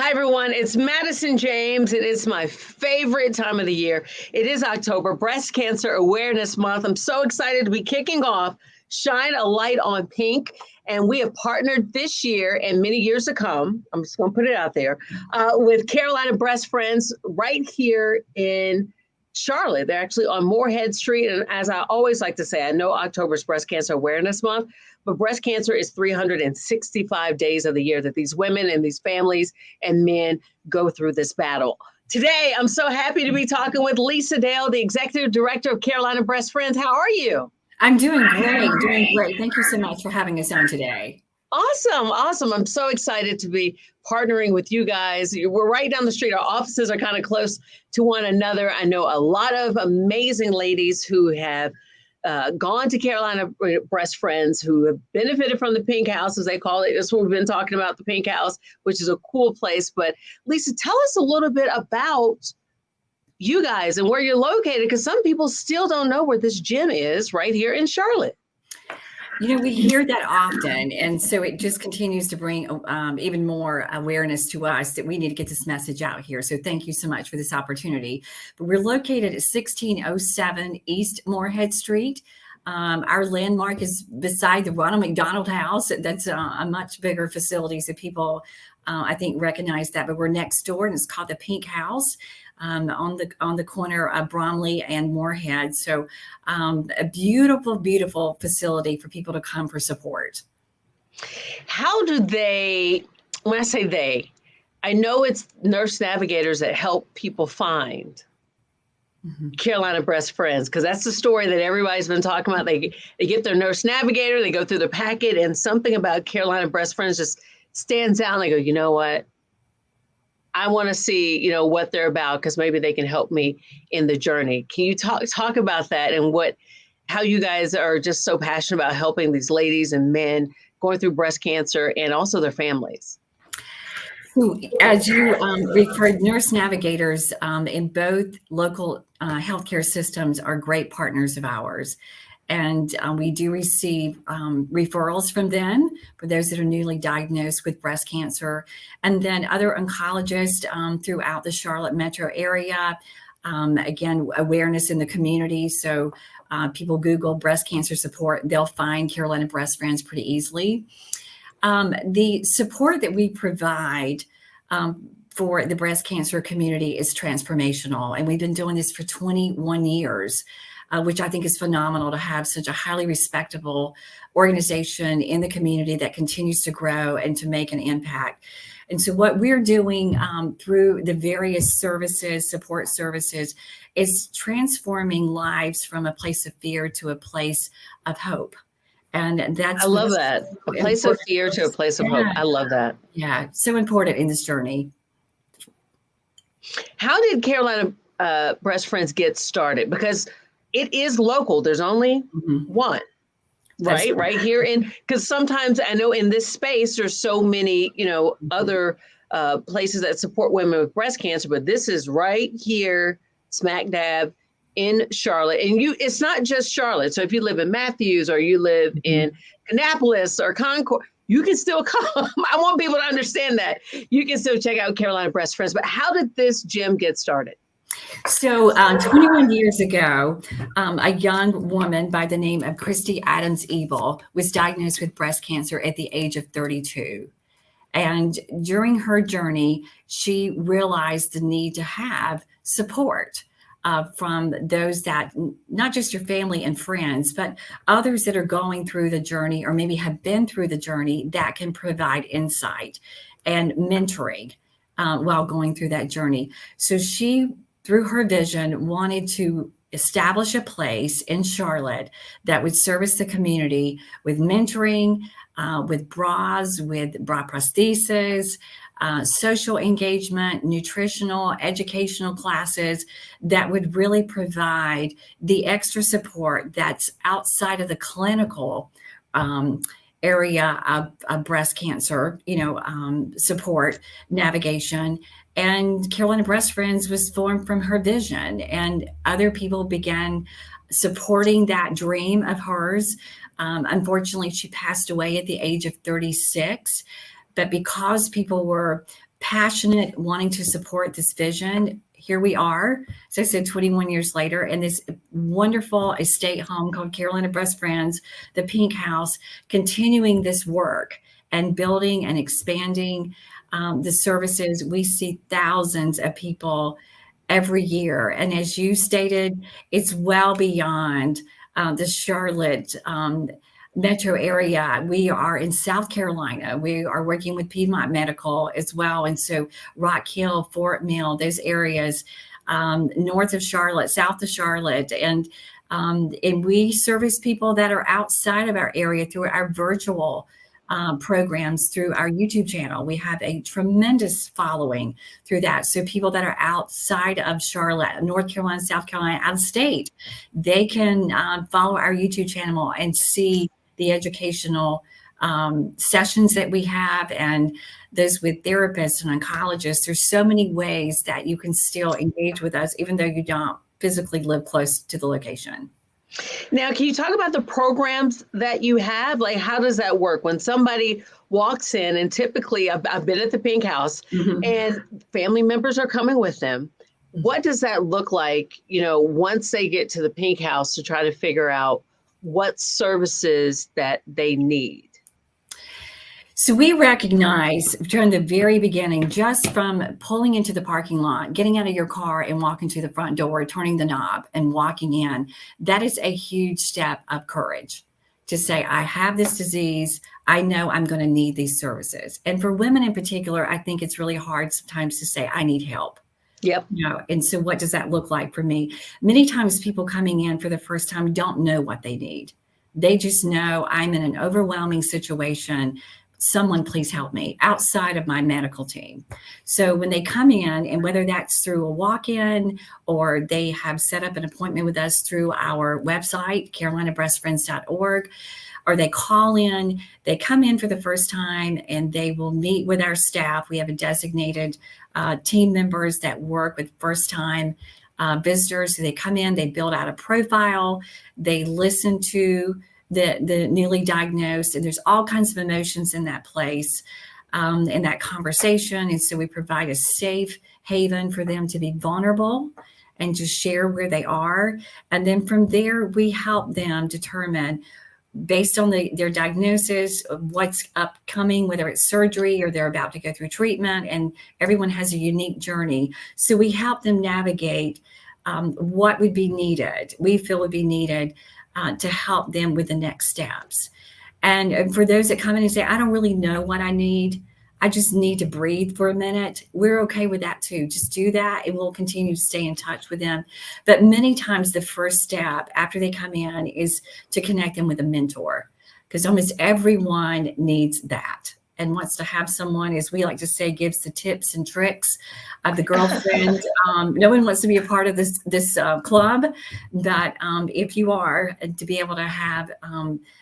Hi, everyone. It's Madison James. It is my favorite time of the year. It is October, Breast Cancer Awareness Month. I'm so excited to be kicking off Shine a Light on Pink. And we have partnered this year and many years to come, I'm just going to put it out there, with Carolina Breast Friends right here in Charlotte. They're actually on Moorhead Street. And as I always like to say, I know October is Breast Cancer Awareness Month, but breast cancer is 365 days of the year that these women and these families and men go through this battle. Today, I'm so happy to be talking with Lisa Dale, the Executive Director of Carolina Breast Friends. How are you? I'm doing great. Thank you so much for having us on today. Awesome. I'm so excited to be partnering with you guys. We're right down the street. Our offices are kind of close to one another. I know a lot of amazing ladies who have gone to Carolina Breast Friends, who have benefited from the Pink House, as they call it. That's what we've been talking about, the Pink House, which is a cool place. But Lisa, tell us a little bit about you guys and where you're located, because some people still don't know where this gym is right here in Charlotte. You know, we hear that often, and so it just continues to bring even more awareness to us that we need to get this message out here. So thank you so much for this opportunity. But we're located at 1607 East Moorhead Street. Our landmark is beside the Ronald McDonald House. That's a much bigger facility, so people, I think, recognize that. But we're next door, and it's called the Pink House. On the corner of Bromley and Moorhead. So a beautiful facility for people to come for support. How do they, when I say they, I know it's nurse navigators that help people find Carolina Breast Friends, because that's the story that everybody's been talking about. They get their nurse navigator, they go through the packet, and something about Carolina Breast Friends just stands out. And they go, you know what? I want to see, what they're about, because maybe they can help me in the journey. Can you talk about that and how you guys are just so passionate about helping these ladies and men going through breast cancer and also their families? So, as you referred, nurse navigators in both local healthcare systems are great partners of ours. And we do receive referrals from them for those that are newly diagnosed with breast cancer. And then other oncologists throughout the Charlotte metro area. Again, awareness in the community. So people Google breast cancer support, they'll find Carolina Breast Friends pretty easily. The support that we provide for the breast cancer community is transformational. And we've been doing this for 21 years. Which I think is phenomenal to have such a highly respectable organization in the community that continues to grow and to make an impact. And so what we're doing through the various support services, is transforming lives from a place of fear to a place of hope. And that's— I love that. A place of fear to a place of hope. I love that. Yeah, so important in this journey. How did Carolina Breast Friends get started? Because it is local. There's only one, right here because sometimes I know in this space, there's so many, other places that support women with breast cancer, but this is right here, smack dab in Charlotte. And it's not just Charlotte. So if you live in Matthews or you live in Annapolis or Concord, you can still come. I want people to understand that. You can still check out Carolina Breast Friends. But how did this gym get started? So 21 years ago, a young woman by the name of Christy Adams Ebel was diagnosed with breast cancer at the age of 32. And during her journey, she realized the need to have support from those that, not just your family and friends, but others that are going through the journey or maybe have been through the journey that can provide insight and mentoring while going through that journey. So she, through her vision, wanted to establish a place in Charlotte that would service the community with mentoring, with bras, with bra prosthesis, social engagement, nutritional, educational classes that would really provide the extra support that's outside of the clinical area of breast cancer, support, navigation. And Carolina Breast Friends was formed from her vision, and other people began supporting that dream of hers. Unfortunately, she passed away at the age of 36, but because people were passionate, wanting to support this vision. Here we are, as I said, 21 years later, and this wonderful estate home called Carolina Breast Friends, the Pink House, continuing this work and building and expanding the services. We see thousands of people every year. And as you stated, it's well beyond the Charlotte metro area. We are in South Carolina. We are working with Piedmont Medical as well. And so Rock Hill, Fort Mill, those areas, north of Charlotte, south of Charlotte. And we service people that are outside of our area through our virtual programs, through our YouTube channel. We have a tremendous following through that. So people that are outside of Charlotte, North Carolina, South Carolina, out of state, they can follow our YouTube channel and see the educational sessions that we have, and those with therapists and oncologists. There's so many ways that you can still engage with us, even though you don't physically live close to the location. Now, can you talk about the programs that you have? Like, how does that work when somebody walks in, and typically I've been at the Pink House and family members are coming with them. What does that look like, once they get to the Pink House, to try to figure out what services that they need? So we recognize during the very beginning, just from pulling into the parking lot, getting out of your car and walking to the front door, turning the knob and walking in, that is a huge step of courage to say, I have this disease. I know I'm going to need these services. And for women in particular, I think it's really hard sometimes to say, I need help. Yep. And so what does that look like for me? Many times people coming in for the first time don't know what they need. They just know, I'm in an overwhelming situation. Someone please help me, outside of my medical team. So when they come in, and whether that's through a walk-in or they have set up an appointment with us through our website, carolinabreastfriends.org, or they call in, they come in for the first time and they will meet with our staff. We have a designated team members that work with first-time visitors. So they come in, they build out a profile, they listen to the newly diagnosed, and there's all kinds of emotions in that place, in that conversation. And so we provide a safe haven for them to be vulnerable and just share where they are. And then from there, we help them determine, based on their diagnosis, what's upcoming, whether it's surgery or they're about to go through treatment, and everyone has a unique journey. So we help them navigate what would be needed, we feel would be needed to help them with the next steps. And for those that come in and say, I don't really know what I need, I just need to breathe for a minute, we're okay with that too. Just do that, and we'll continue to stay in touch with them. But many times the first step after they come in is to connect them with a mentor, because almost everyone needs that and wants to have someone, as we like to say, gives the tips and tricks of the girlfriend. No one wants to be a part of this club, but if you are, to be able to have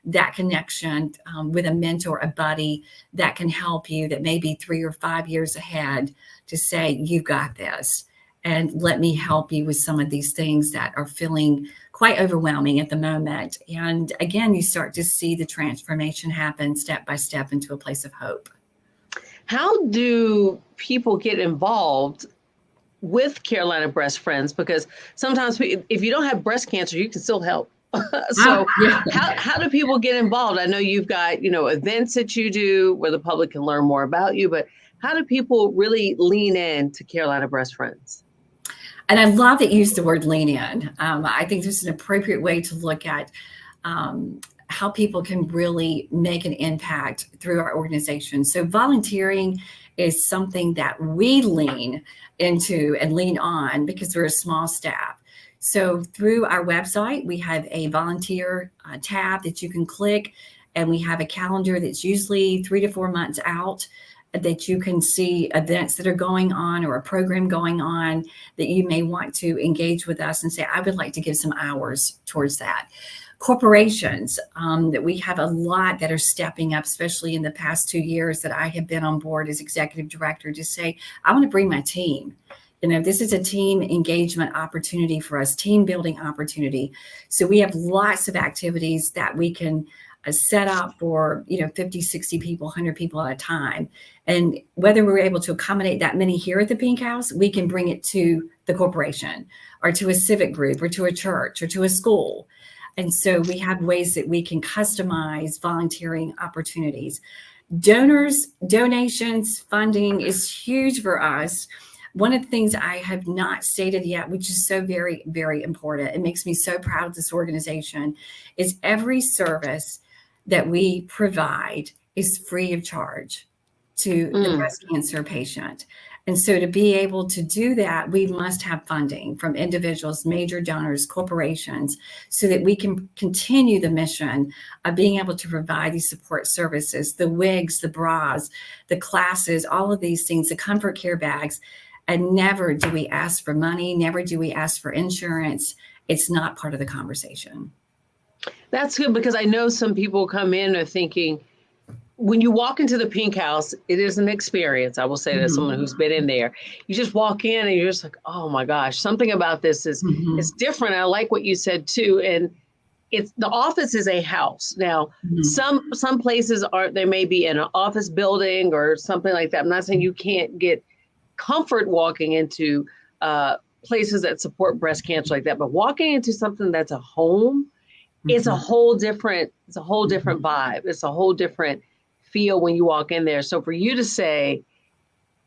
that connection with a mentor, a buddy that can help you, that may be 3 or 5 years ahead, to say, you've got this, and let me help you with some of these things that are feeling quite overwhelming at the moment. And again, you start to see the transformation happen step by step into a place of hope. How do people get involved with Carolina Breast Friends? Because sometimes if you don't have breast cancer, you can still help. So how do people get involved? I know you've got, events that you do where the public can learn more about you, but how do people really lean in to Carolina Breast Friends? And I love that you use the word lean in. I think this is an appropriate way to look at how people can really make an impact through our organization. So volunteering is something that we lean into and lean on because we're a small staff. So through our website, we have a volunteer tab that you can click, and we have a calendar that's usually 3 to 4 months out, that you can see events that are going on or a program going on that you may want to engage with us and say, I would like to give some hours towards that. Corporations, that we have a lot that are stepping up, especially in the past 2 years that I have been on board as executive director, to say, I want to bring my team. This is a team engagement opportunity for us, team building opportunity. So we have lots of activities that we can set up for, 50, 60 people, 100 people at a time. And whether we're able to accommodate that many here at the Pink House, we can bring it to the corporation or to a civic group or to a church or to a school. And so we have ways that we can customize volunteering opportunities. Donations, funding is huge for us. One of the things I have not stated yet, which is so very, very important, it makes me so proud of this organization, is every service that we provide is free of charge to the breast cancer patient. And so to be able to do that, we must have funding from individuals, major donors, corporations, so that we can continue the mission of being able to provide these support services, the wigs, the bras, the classes, all of these things, the comfort care bags. And never do we ask for money, never do we ask for insurance. It's not part of the conversation. That's good, because I know some people come in are thinking, when you walk into the Pink House, it is an experience. I will say that someone who's been in there, you just walk in and you're just like, oh my gosh, something about this is it's different. I like what you said too. And it's, the office is a house. Now, some places are, they may be in an office building or something like that. I'm not saying you can't get comfort walking into places that support breast cancer like that, but walking into something that's a home, it's a whole different vibe. It's a whole different feel when you walk in there. So for you to say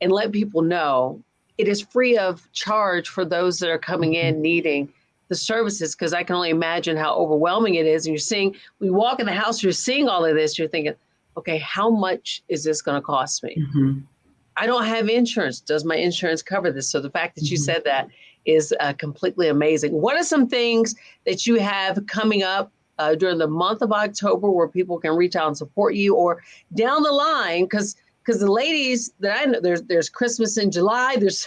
and let people know it is free of charge for those that are coming in needing the services, because I can only imagine how overwhelming it is. And you're seeing, when you walk in the house, you're seeing all of this, you're thinking, okay, how much is this going to cost me? I don't have insurance. Does my insurance cover this? So the fact that you said that is completely amazing. What are some things that you have coming up during the month of October where people can reach out and support you, or down the line? Because the ladies that I know, there's Christmas in July. There's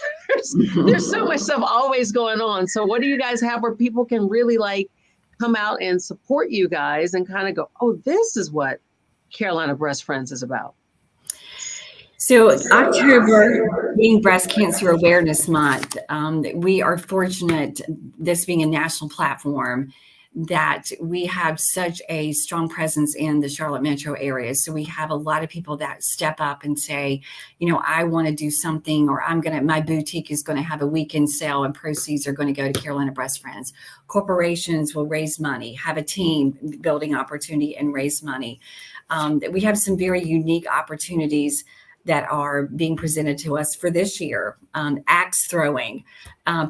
so much stuff always going on. So what do you guys have where people can really like come out and support you guys and kind of go, oh, this is what Carolina Breast Friends is about? So October being Breast Cancer Awareness Month, we are fortunate, this being a national platform, that we have such a strong presence in the Charlotte metro area. So we have a lot of people that step up and say, I want to do something, or my boutique is going to have a weekend sale and proceeds are going to go to Carolina Breast Friends. Corporations will raise money, have a team building opportunity and raise money. We have some very unique opportunities that are being presented to us for this year. Axe throwing,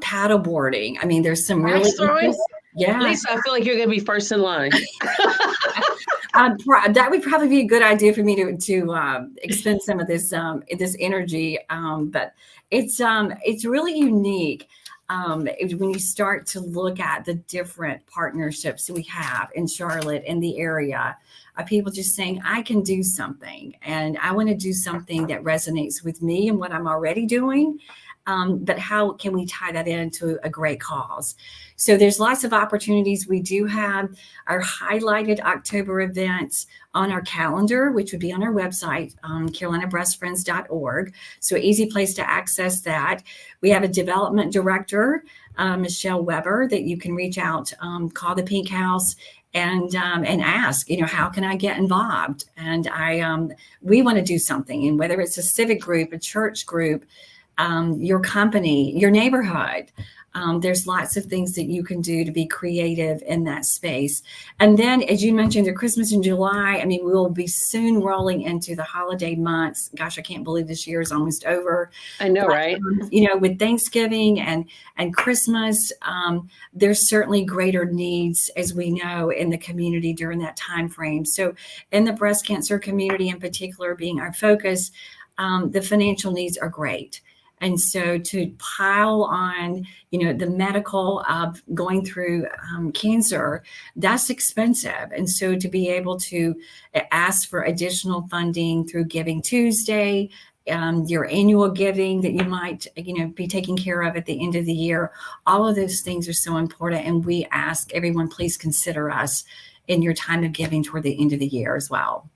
paddle boarding. I mean, there's some really throwing. Yeah. Lisa, I feel like you're going to be first in line. That would probably be a good idea for me to expend some of this energy. But it's really unique. When you start to look at the different partnerships we have in Charlotte and the area, people just saying, I can do something, and I want to do something that resonates with me and what I'm already doing. But how can we tie that into a great cause? So there's lots of opportunities. We do have our highlighted October events on our calendar, which would be on our website, carolinabreastfriends.org. So easy place to access that. We have a development director, Michelle Weber, that you can reach out, call the Pink House and ask, how can I get involved? And we want to do something. And whether it's a civic group, a church group, your company, your neighborhood. There's lots of things that you can do to be creative in that space. And then, as you mentioned, the Christmas in July, I mean, we'll be soon rolling into the holiday months. Gosh, I can't believe this year is almost over. I know, but, right? With Thanksgiving and Christmas, there's certainly greater needs, as we know, in the community during that time frame. So in the breast cancer community in particular, being our focus, the financial needs are great. And so to pile on, the medical of going through cancer, that's expensive. And so to be able to ask for additional funding through Giving Tuesday, your annual giving that you might, be taking care of at the end of the year, all of those things are so important. And we ask everyone, please consider us in your time of giving toward the end of the year as well.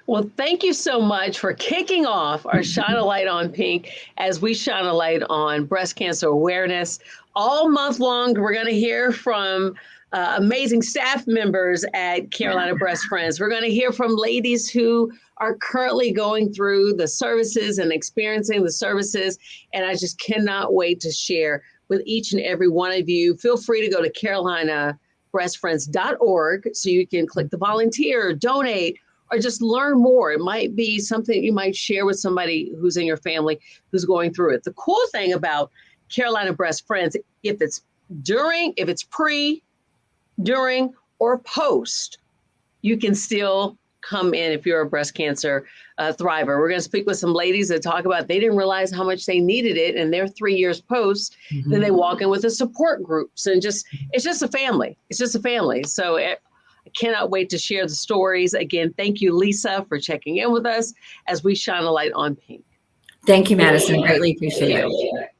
Well, thank you so much for kicking off our Shine a Light on Pink as we shine a light on breast cancer awareness. All month long, we're going to hear from amazing staff members at Carolina Breast Friends. We're going to hear from ladies who are currently going through the services and experiencing the services. And I just cannot wait to share with each and every one of you. Feel free to go to carolinabreastfriends.org so you can click the volunteer, donate, or just learn more. It might be something you might share with somebody who's in your family who's going through it. The cool thing about Carolina Breast Friends, if it's pre, during, or post, you can still come in if you're a breast cancer thriver. We're going to speak with some ladies that talk about they didn't realize how much they needed it, and they're 3 years post. Then they walk in with the support groups, and it's just a family. It's just a family. So I cannot wait to share the stories. Again, thank you, Lisa, for checking in with us as we shine a light on pink. Thank you, Madison. Greatly appreciate it.